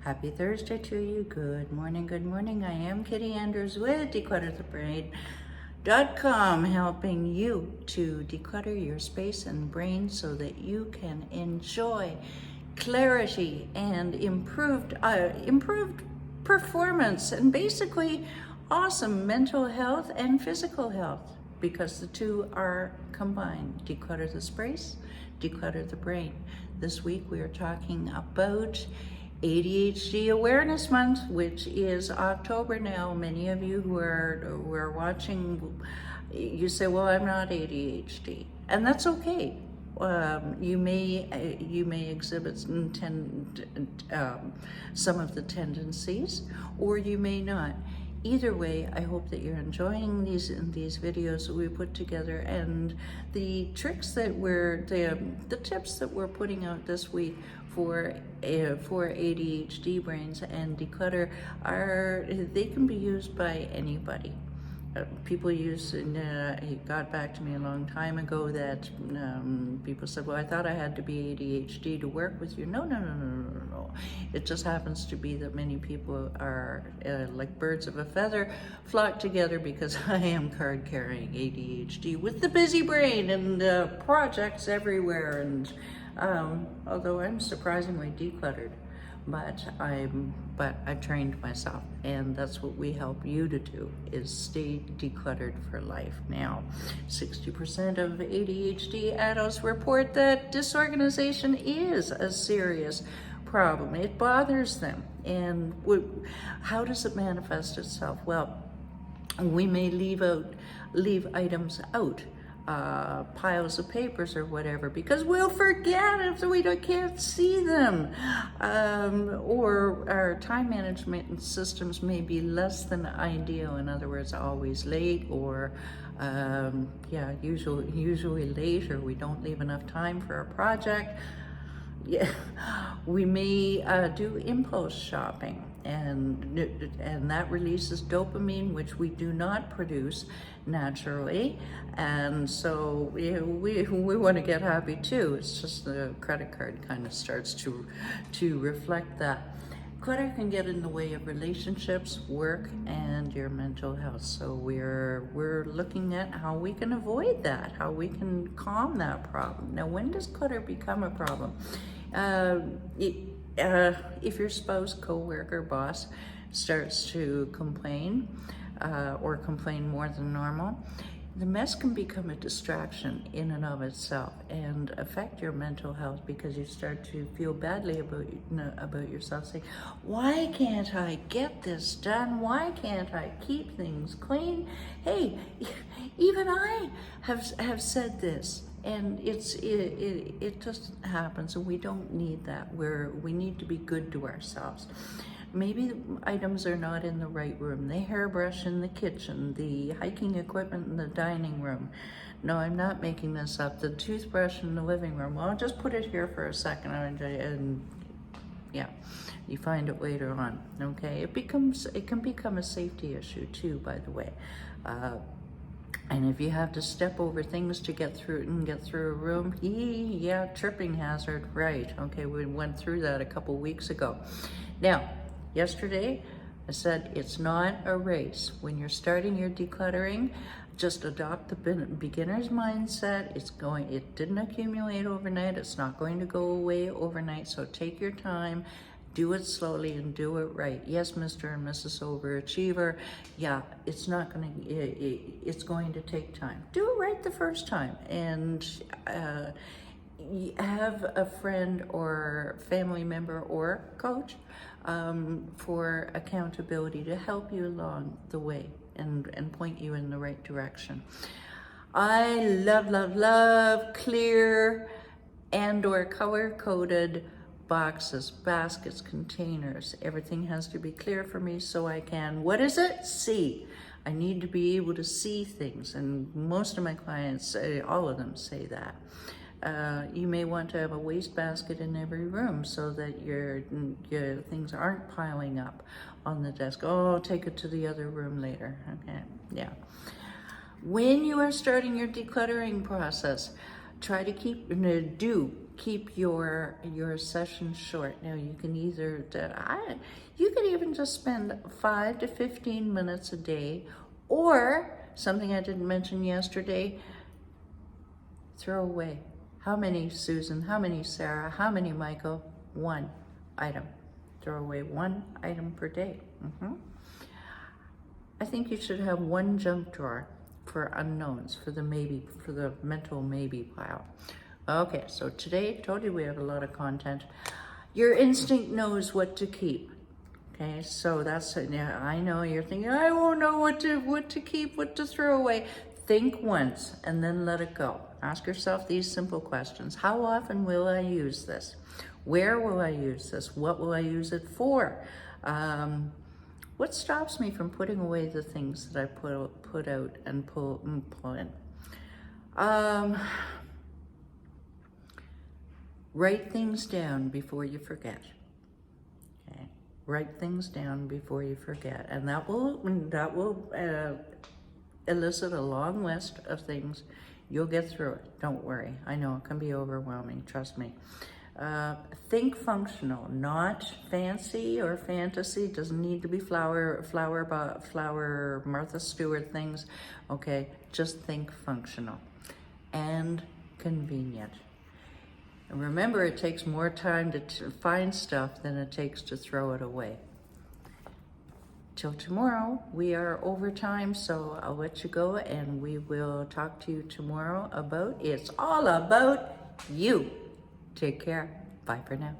Happy Thursday to you. Good morning, good morning. I am Kitti Andrews with Declutter.com, helping you to declutter your space and brain so that you can enjoy clarity and improved performance, and basically awesome mental health and physical health, because the two are combined. Declutter the space, declutter the brain. This week we are talking about ADHD Awareness Month, which is October now. Many of you who are watching, you say, well, I'm not ADHD, and that's okay. You may exhibit some of the tendencies, or you may not. Either way, I hope that you're enjoying these videos that we put together, and the tricks that the tips that we're putting out this week for ADHD brains and declutter they can be used by anybody. People use, he got back to me a long time ago that people said, well, I thought I had to be ADHD to work with you. No. It just happens to be that many people are like birds of a feather, flock together, because I am card carrying ADHD with the busy brain and projects everywhere. And although I'm surprisingly decluttered, but I've trained myself, and that's what we help you to do, is stay decluttered for life. Now, 60% of ADHD adults report that disorganization is a serious problem. It bothers them. And how does it manifest itself? Well, we may leave items out, piles of papers or whatever, because we'll forget if we can't see them, or our time management systems may be less than ideal. In other words, always late, or usually late, or we don't leave enough time for a project. Yeah, we may do impulse shopping, and that releases dopamine, which we do not produce naturally, and so we want to get happy too. It's just the credit card kind of starts to reflect that. Clutter can get in the way of relationships, work, and your mental health. So we're looking at how we can avoid that, how we can calm that problem. Now, when does clutter become a problem? If your spouse, co-worker, boss starts to complain, or complain more than normal, the mess can become a distraction in and of itself and affect your mental health, because you start to feel badly about yourself, saying, why can't I get this done? Why can't I keep things clean? Hey, even I have said this. And it just happens, and we don't need that. We need to be good to ourselves. Maybe the items are not in the right room. The hairbrush in the kitchen, the hiking equipment in the dining room. No, I'm not making this up. The toothbrush in the living room. Well, I'll just put it here for a second, and yeah, you find it later on. Okay, it can become a safety issue too, by the way. And if you have to step over things to get through a room, yeah, tripping hazard, right? Okay, we went through that a couple weeks ago. Now, yesterday, I said it's not a race. When you're starting your decluttering, just adopt the beginner's mindset. It didn't accumulate overnight. It's not going to go away overnight. So take your time. Do it slowly and do it right. Yes, Mr. and Mrs. Overachiever. Yeah, it's going to take time. Do it right the first time, and have a friend or family member or coach for accountability to help you along the way and point you in the right direction. I love clear and/or color-coded boxes, baskets, containers. Everything has to be clear for me so I can, what is it? See. I need to be able to see things, and most of my clients, all of them say that. You may want to have a wastebasket in every room so that your things aren't piling up on the desk. Oh, I'll take it to the other room later. Okay, yeah. When you are starting your decluttering process, try to keep your session short. Now you can either, you could even just spend 5 to 15 minutes a day, or something I didn't mention yesterday, throw away. How many, Susan? How many, Sarah? How many, Michael? One item. Throw away one item per day. I think you should have one junk drawer for unknowns, for the mental maybe pile. Okay, so today, told you we have a lot of content. Your instinct knows what to keep. Okay, so that's, yeah, I know you're thinking, I won't know what to keep, what to throw away. Think once and then let it go. Ask yourself these simple questions. How often will I use this? Where will I use this? What will I use it for? What stops me from putting away the things that I put out and pull in? Write things down before you forget. Okay, write things down before you forget, and that will elicit a long list of things. You'll get through it. Don't worry. I know it can be overwhelming. Trust me. Think functional, not fancy or fantasy. Doesn't need to be flower Martha Stewart things. Okay, just think functional and convenient. And remember, it takes more time to find stuff than it takes to throw it away. Till tomorrow, we are over time, so I'll let you go, and we will talk to you tomorrow about, it's all about you. Take care. Bye for now.